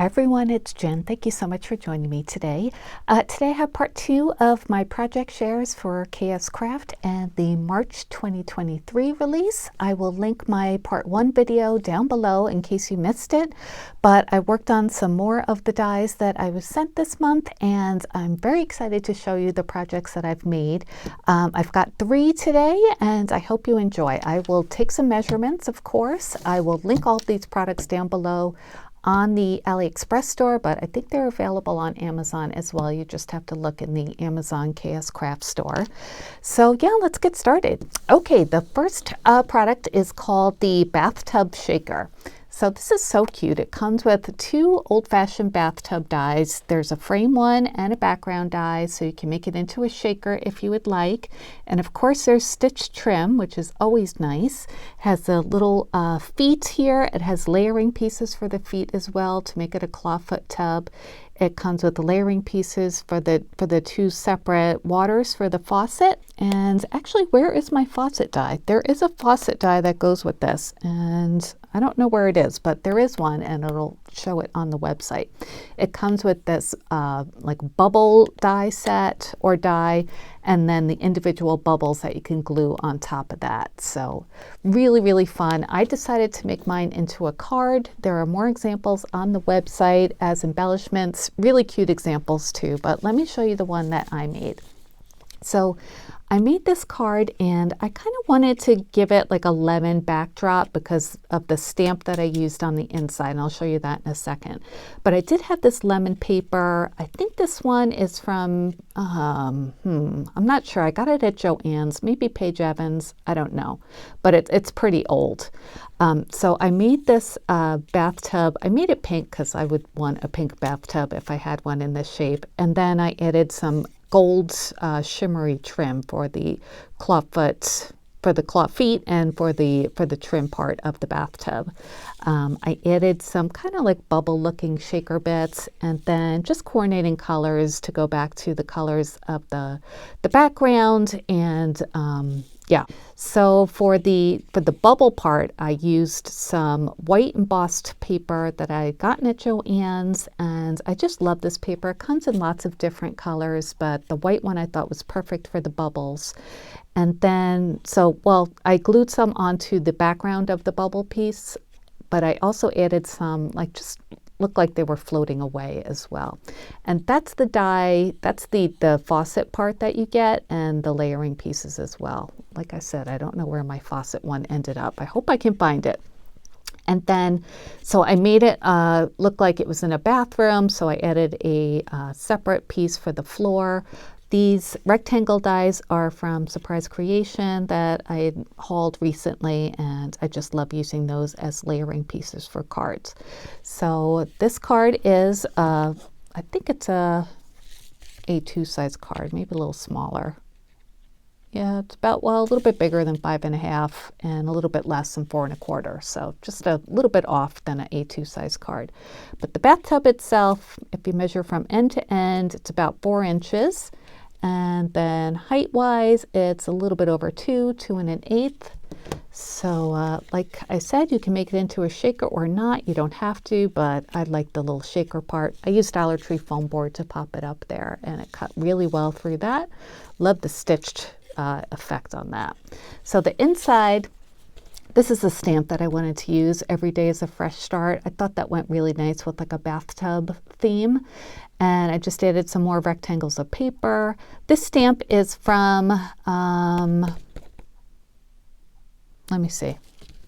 Hi everyone, it's Jen. Thank you so much for joining me today. Today I have part 2 of my project shares for KSCraft and the March 2023 release. I will link my part 1 video down below in case you missed it, but I worked on some more of the dies that I was sent this month, and I'm very excited to show you the projects that I've made. I've got 3 today, and I hope you enjoy. I will take some measurements, of course. I will link all of these products down below on the AliExpress store, but I think they're available on Amazon as well. You just have to look in the Amazon KSCraft store. So yeah, let's get started. Okay, the first product is called the Bathtub Shaker. So this is so cute. It comes with 2 old-fashioned bathtub dies. There's a frame one and a background die, so you can make it into a shaker if you would like. And of course there's stitched trim, which is always nice. It has the little feet here. It has layering pieces for the feet as well to make it a clawfoot tub. It comes with the layering pieces for the 2 separate waters for the faucet. And actually, where is my faucet die? There is a faucet die that goes with this, and I don't know where it is, but there is one, and it'll show it on the website. It comes with this like bubble die set or die, and then the individual bubbles that you can glue on top of that. So really, really fun. I decided to make mine into a card. There are more examples on the website as embellishments, really cute examples too, but let me show you the one that I made. So I made this card, and I kind of wanted to give it like a lemon backdrop because of the stamp that I used on the inside, and I'll show you that in a second. But I did have this lemon paper. I think this one is from, I'm not sure. I got it at Joann's, maybe Paige Evans, I don't know. But it's pretty old. So I made this bathtub. I made it pink because I would want a pink bathtub if I had one in this shape. And then I added some gold shimmery trim for the claw feet and for the trim part of the bathtub. I added some kind of like bubble looking shaker bits, and then just coordinating colors to go back to the colors of the background. And yeah, so for the bubble part, I used some white embossed paper that I had gotten at Joann's, and I just love this paper. It comes in lots of different colors, but the white one I thought was perfect for the bubbles. And then, I glued some onto the background of the bubble piece, but I also added some, like, just looked like they were floating away as well. And that's the die, that's the faucet part that you get, and the layering pieces as well. Like I said, I don't know where my faucet one ended up. I hope I can find it. And then, so I made it look like it was in a bathroom, so I added a separate piece for the floor. These rectangle dies are from Surprise Creation that I had hauled recently, and I just love using those as layering pieces for cards. So this card is, I think it's a A2 size card, maybe a little smaller. Yeah, it's about, well, a little bit bigger than 5.5 and a little bit less than 4 1/4. So just a little bit off than an A2 size card. But the bathtub itself, if you measure from end to end, it's about 4 inches. And then height-wise, it's a little bit over 2 1/8. So like I said, you can make it into a shaker or not. You don't have to, but I like the little shaker part. I used Dollar Tree foam board to pop it up there, and it cut really well through that. Love the stitched effect on that. So the inside, this is a stamp that I wanted to use. Every day is a fresh start. I thought that went really nice with like a bathtub theme. And I just added some more rectangles of paper. This stamp is from, let me see.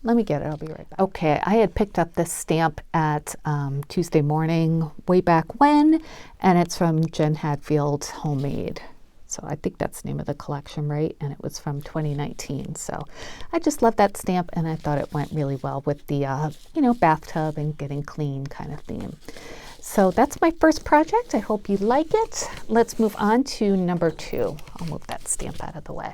Let me get it. I'll be right back. Okay, I had picked up this stamp at Tuesday morning way back when, and it's from Jen Hadfield Homemade. So I think that's the name of the collection, right? And it was from 2019. So I just love that stamp, and I thought it went really well with the, bathtub and getting clean kind of theme. So that's my first project. I hope you like it. Let's move on to number 2. I'll move that stamp out of the way.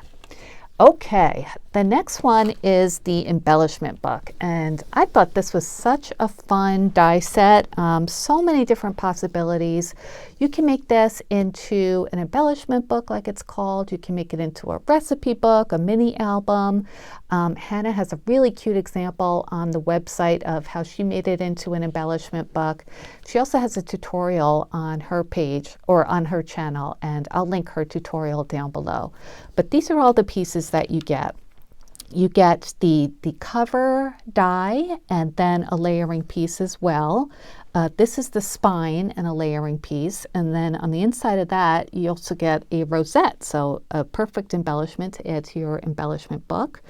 Okay, the next one is the embellishment book, and I thought this was such a fun die set. So many different possibilities. You can make this into an embellishment book, like it's called. You can make it into a recipe book, a mini album. Hannah has a really cute example on the website of how she made it into an embellishment book. She also has a tutorial on her page or on her channel, and I'll link her tutorial down below. But these are all the pieces that you get. You get the cover die and then a layering piece as well. This is the spine and a layering piece. And then on the inside of that, you also get a rosette. So a perfect embellishment to add to your embellishment book,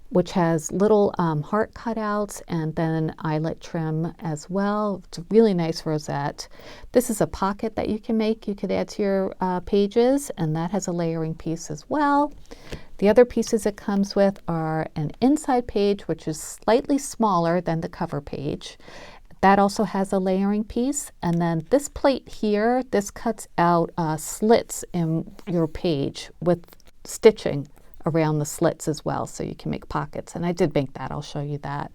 which has little heart cutouts and then eyelet trim as well. It's a really nice rosette. This is a pocket that you can make. You could add to your pages, and that has a layering piece as well. The other pieces it comes with are an inside page, which is slightly smaller than the cover page. That also has a layering piece. And then this plate here, this cuts out slits in your page with stitching around the slits as well, so you can make pockets. And I did make that. I'll show you that.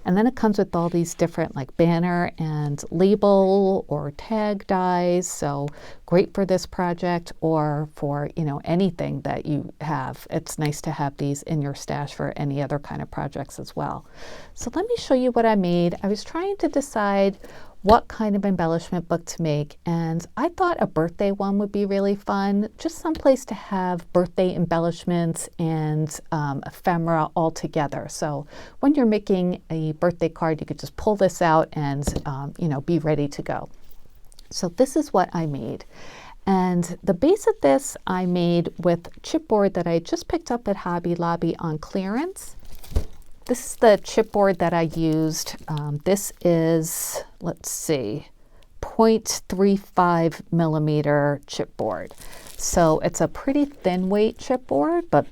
And then it comes with all these different like banner and label or tag dies. So great for this project or for, you know, anything that you have. It's nice to have these in your stash for any other kind of projects as well. So let me show you what I made. I was trying to decide what kind of embellishment book to make, and I thought a birthday one would be really fun, just someplace to have birthday embellishments and ephemera all together. So when you're making a birthday card, you could just pull this out and you know, be ready to go. So this is what I made. And the base of this I made with chipboard that I just picked up at Hobby Lobby on clearance. This is the chipboard that I used. This is, let's see, 0.35 millimeter chipboard. So it's a pretty thin weight chipboard, but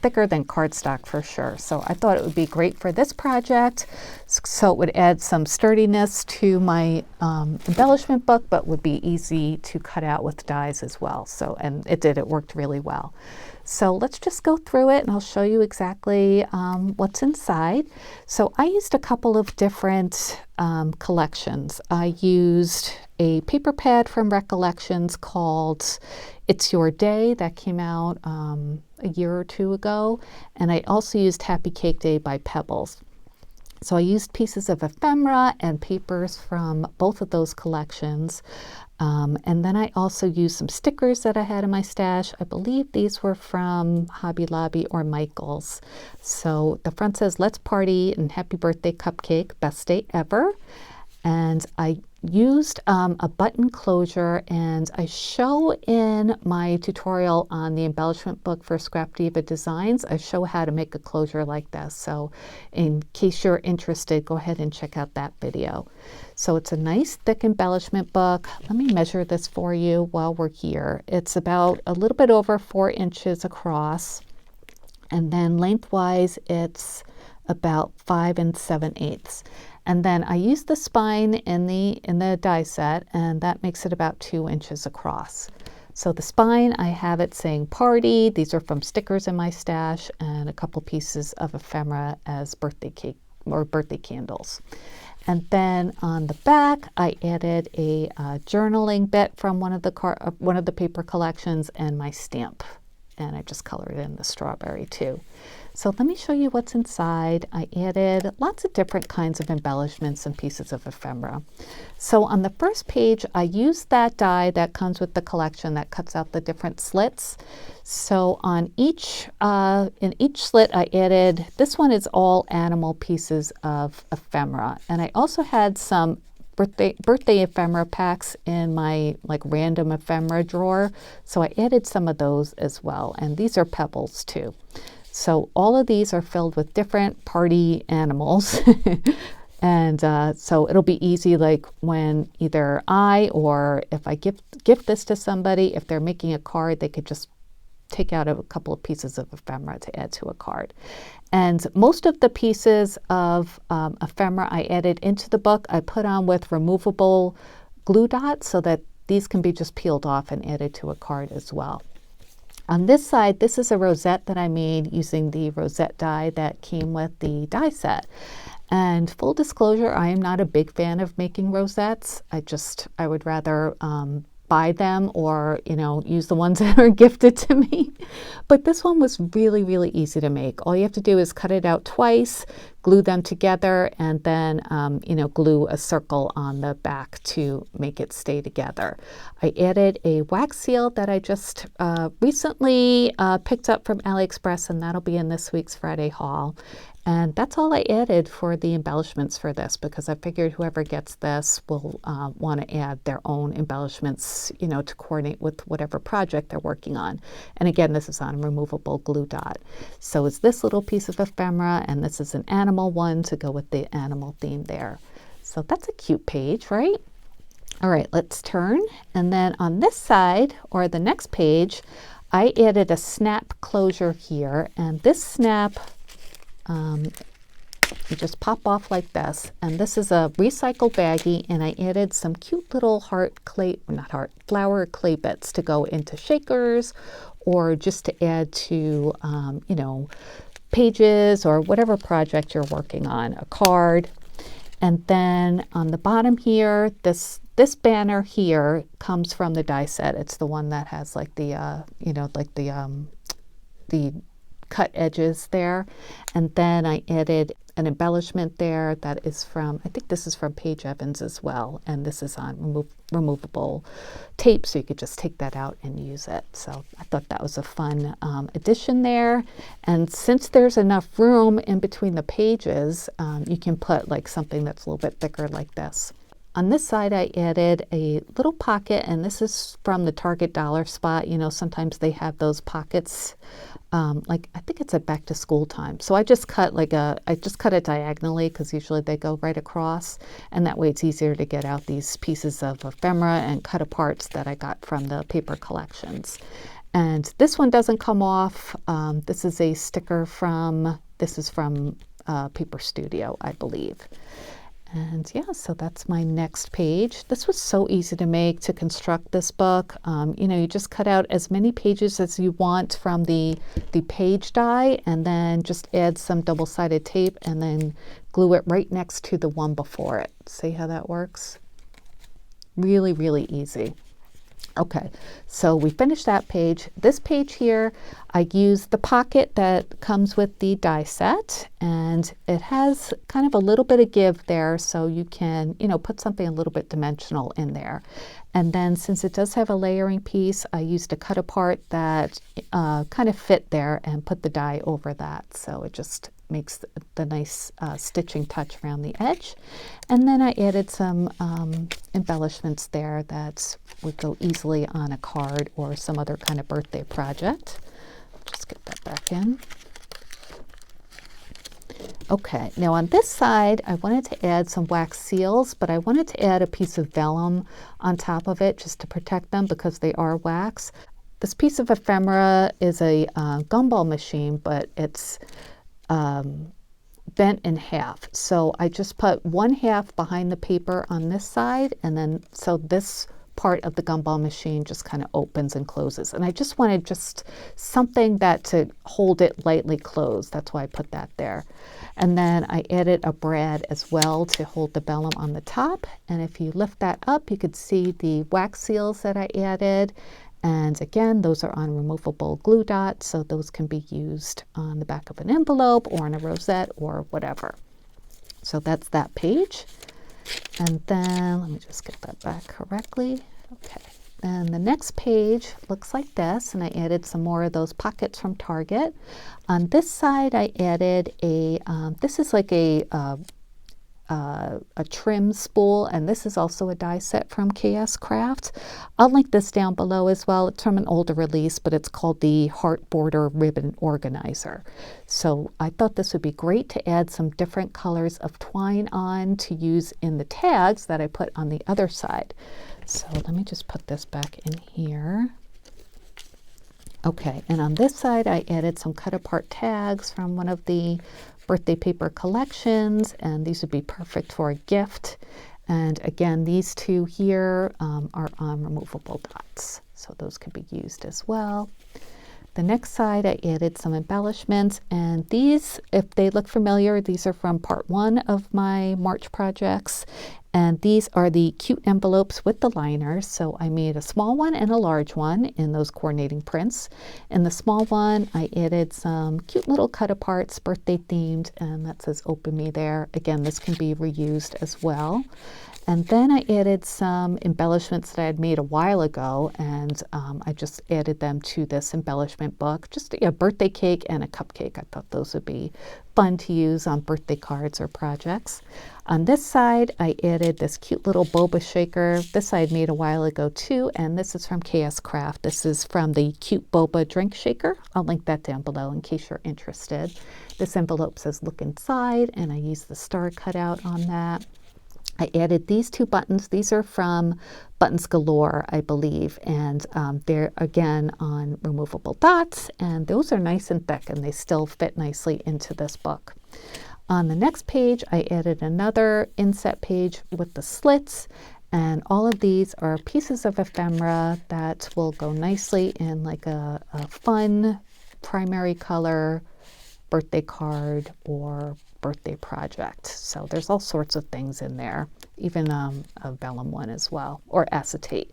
thicker than cardstock for sure. So I thought it would be great for this project. So it would add some sturdiness to my embellishment book, but would be easy to cut out with dies as well. So, and it did, it worked really well. So let's just go through it and I'll show you exactly what's inside. So I used a couple of different collections. I used a paper pad from Recollections called It's Your Day that came out a year or two ago. And I also used Happy Cake Day by Pebbles. So I used pieces of ephemera and papers from both of those collections. And then I also used some stickers that I had in my stash. I believe these were from Hobby Lobby or Michael's. So the front says, "Let's party and happy birthday cupcake, best day ever." And I used a button closure, and I show in my tutorial on the embellishment book for Scrap Diva Designs, I show how to make a closure like this. So in case you're interested, go ahead and check out that video. So it's a nice thick embellishment book. Let me measure this for you while we're here. It's about a little bit over 4 inches across, and then lengthwise it's about 5 7/8. And then I used the spine in the die set, and that makes it about 2 inches across. So the spine, I have it saying party. These are from stickers in my stash, and a couple pieces of ephemera as birthday cake or birthday candles. And then on the back, I added a journaling bit from one of the paper collections and my stamp. And I just colored in the strawberry too. So let me show you what's inside. I added lots of different kinds of embellishments and pieces of ephemera. So on the first page, I used that die that comes with the collection that cuts out the different slits. So on in each slit, I added, this one is all animal pieces of ephemera. And I also had some birthday ephemera packs in my like random ephemera drawer. So I added some of those as well. And these are pebbles too. So all of these are filled with different party animals. And so it'll be easy, like when either I or if I gift this to somebody, if they're making a card, they could just take out a couple of pieces of ephemera to add to a card. And most of the pieces of ephemera I added into the book, I put on with removable glue dots so that these can be just peeled off and added to a card as well. On this side, this is a rosette that I made using the rosette die that came with the die set. And full disclosure, I am not a big fan of making rosettes. I would rather buy them or, use the ones that are gifted to me. But this one was really, really easy to make. All you have to do is cut it out twice, glue them together, and then, glue a circle on the back to make it stay together. I added a wax seal that I just recently picked up from AliExpress, and that'll be in this week's Friday haul. And that's all I added for the embellishments for this, because I figured whoever gets this will want to add their own embellishments, to coordinate with whatever project they're working on. And again, this is on removable glue dot. So it's this little piece of ephemera, and this is an animal one to go with the animal theme there. So that's a cute page, right? All right, let's turn. And then on this side, or the next page, I added a snap closure here, and this snap you just pop off like this, and this is a recycled baggie, and I added some cute little flower clay bits to go into shakers, or just to add to pages or whatever project you're working on, a card. And then on the bottom here, this banner here comes from the die set. It's the one that has like the cut edges there. And then I added an embellishment there that is from, I think this is from Paige Evans as well. And this is on removable tape, so you could just take that out and use it. So I thought that was a fun addition there. And since there's enough room in between the pages, you can put like something that's a little bit thicker like this. On this side, I added a little pocket, and this is from the Target dollar spot. Sometimes they have those pockets, I think it's at back to school time. So I just cut it diagonally, because usually they go right across, and that way it's easier to get out these pieces of ephemera and cut aparts that I got from the paper collections. And this one doesn't come off. This is a sticker from Paper Studio, I believe. And yeah, so that's my next page. This was so easy to make, to construct this book. You just cut out as many pages as you want from the page die, and then just add some double-sided tape and then glue it right next to the one before it. See how that works? Really, really easy. Okay, so we finished that page. This page here, I used the pocket that comes with the die set, and it has kind of a little bit of give there, so you can, put something a little bit dimensional in there. And then since it does have a layering piece, I used a cut apart that kind of fit there and put the die over that. So it just makes the nice stitching touch around the edge. And then I added some embellishments there that would go easily on a card or some other kind of birthday project. Just get that back in. Okay, now on this side, I wanted to add some wax seals, but I wanted to add a piece of vellum on top of it just to protect them because they are wax. This piece of ephemera is a gumball machine, but it's bent in half. So I just put one half behind the paper on this side, and then so this part of the gumball machine just kind of opens and closes. And I just wanted just something that to hold it lightly closed. That's why I put that there. And then I added a brad as well to hold the vellum on the top. And if you lift that up, you could see the wax seals that I added. And again, those are on removable glue dots, so those can be used on the back of an envelope or in a rosette or whatever. So that's that page. And then let me just get that back correctly. Okay. And the next page looks like this, and I added some more of those pockets from Target. On this side, I added a, this is like a trim spool, and this is also a die set from KSCraft. I'll link this down below as well. It's from an older release, but it's called the Heart Border Ribbon Organizer. So I thought this would be great to add some different colors of twine on to use in the tags that I put on the other side. So let me just put this back in here. Okay, and on this side I added some cut apart tags from one of the birthday paper collections, and these would be perfect for a gift. And again, these two here are on removable dots, so those could be used as well. The next side I added some embellishments, and these, if they look familiar, these are from part 1 of my March projects. And these are the cute envelopes with the liners. So I made a small one and a large one in those coordinating prints. In the small one, I added some cute little cut aparts, birthday themed, and that says Open Me there. Again, this can be reused as well. And then I added some embellishments that I had made a while ago, and I just added them to this embellishment book. Just a birthday cake and a cupcake. I thought those would be fun to use on birthday cards or projects. On this side, I added this cute little boba shaker. This I had made a while ago too, and this is from KSCraft. This is from the cute boba drink shaker. I'll link that down below in case you're interested. This envelope says look inside, and I used the star cutout on that. I added these 2 buttons. These are from Buttons Galore, I believe, and they're again on removable dots, and those are nice and thick, and they still fit nicely into this book. On the next page, I added another inset page with the slits, and all of these are pieces of ephemera that will go nicely in like a fun primary color birthday card or birthday project. So there's all sorts of things in there, even a vellum one as well, or acetate.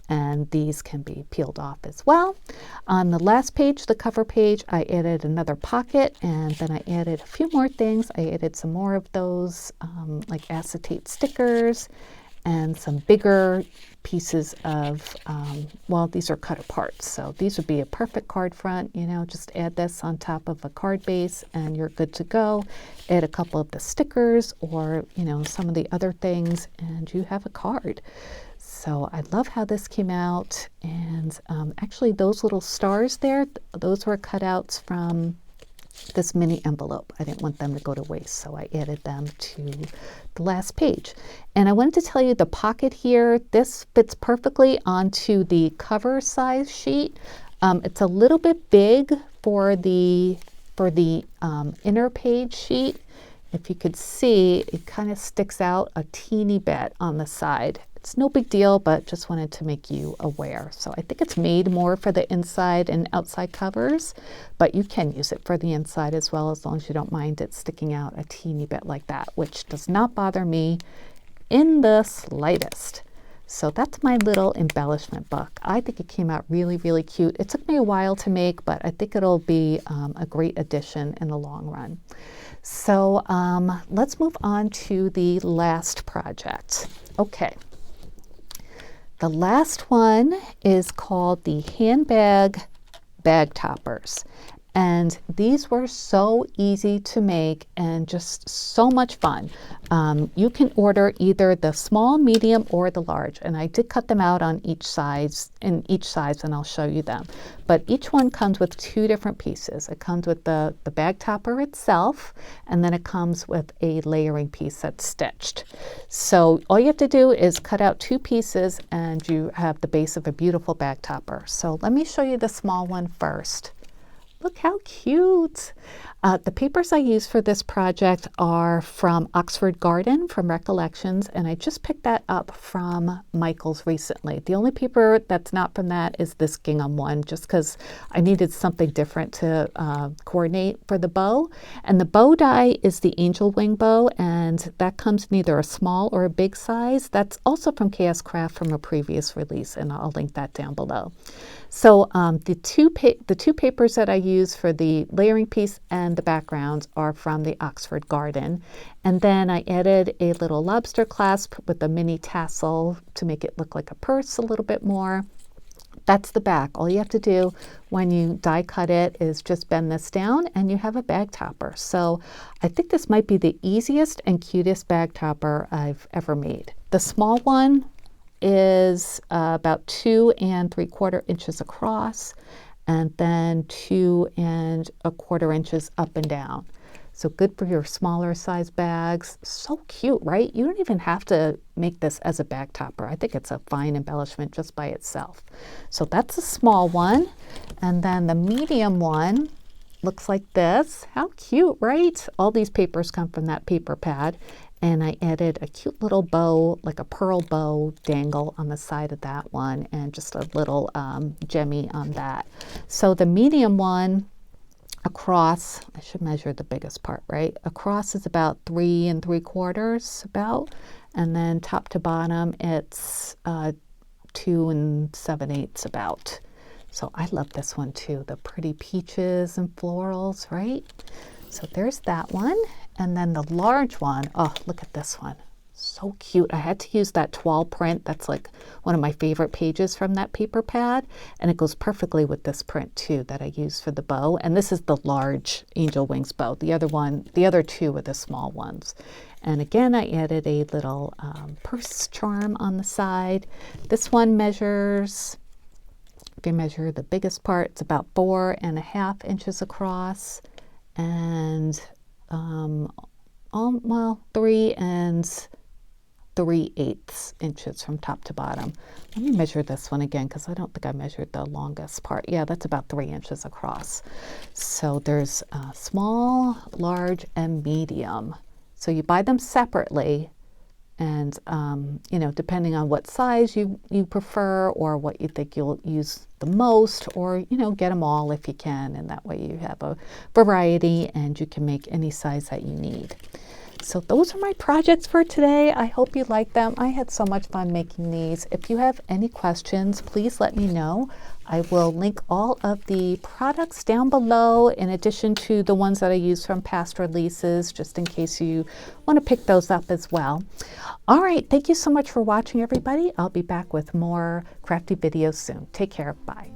And these can be peeled off as well. On the last page, the cover page, I added another pocket, and then I added a few more things. I added some more of those like acetate stickers and some bigger pieces of, well, these are cut apart. So these would be a perfect card front, you know, just add this on top of a card base and you're good to go. Add a couple of the stickers or, you know, some of the other things and you have a card. So I love how this came out. And actually those little stars there, those were cutouts from this mini envelope. I didn't want them to go to waste, so I added them to the last page. And I wanted to tell you the pocket here, this fits perfectly onto the cover size sheet. It's a little bit big for the inner page sheet. If you could see, it kind of sticks out a teeny bit on the side. It's no big deal, but just wanted to make you aware. So I think it's made more for the inside and outside covers, but you can use it for the inside as well, as long as you don't mind it sticking out a teeny bit like that, which does not bother me in the slightest. So that's my little embellishment book. I think it came out really, really cute. It took me a while to make, but I think it'll be a great addition in the long run. So let's move on to the last project. Okay. The last one is called the Handbag Bag Toppers. And these were so easy to make and just so much fun. You can order either the small, medium, or the large. And I did cut them out on each size, and I'll show you them. But each one comes with 2 different pieces. It comes with the bag topper itself, and then it comes with a layering piece that's stitched. So all you have to do is cut out 2 pieces and you have the base of a beautiful bag topper. So let me show you the small one first. Look how cute. The papers I use for this project are from Oxford Garden from Recollections, and I just picked that up from Michael's recently. The only paper that's not from that is this gingham one, just because I needed something different to coordinate for the bow. And the bow die is the angel wing bow, and that comes in either a small or a big size. That's also from KSCraft from a previous release, and I'll link that down below. So the two papers that I use for the layering piece and the backgrounds are from the Oxford Garden. And then I added a little lobster clasp with a mini tassel to make it look like a purse a little bit more. That's the back. All you have to do when you die cut it is just bend this down and you have a bag topper. So I think this might be the easiest and cutest bag topper I've ever made. The small one is about 2 3/4 inches across, and then 2 1/4 inches up and down. So good for your smaller size bags. So cute, right? You don't even have to make this as a bag topper. I think it's a fine embellishment just by itself. So that's a small one. And then the medium one looks like this. How cute, right? All these papers come from that paper pad. And I added a cute little bow, like a pearl bow dangle on the side of that one, and just a little gemmy on that. So the medium one across, I should measure the biggest part, right? Across is about 3 3/4 about, and then top to bottom it's 2 7/8 about. So I love this one too, the pretty peaches and florals, right? So there's that one. And then the large one, oh, look at this one. So cute. I had to use that toile print. That's like one of my favorite pages from that paper pad. And it goes perfectly with this print too that I used for the bow. And this is the large angel wings bow. The other two are the small ones. And again, I added a little purse charm on the side. This one measures, if you measure the biggest part, it's about 4.5 inches across. And well, 3 3/8 inches from top to bottom. Let me measure this one again because I don't think I measured the longest part. Yeah, that's about 3 inches across. So there's small, large, and medium. So you buy them separately, and you know, depending on what size you prefer or what you think you'll use the most, or you know, get them all if you can, and that way you have a variety and you can make any size that you need. So those are my projects for today. I hope you like them. I had so much fun making these. If you have any questions, please let me know. I will link all of the products down below in addition to the ones that I use from past releases, just in case you want to pick those up as well. All right, thank you so much for watching, everybody. I'll be back with more crafty videos soon. Take care. Bye.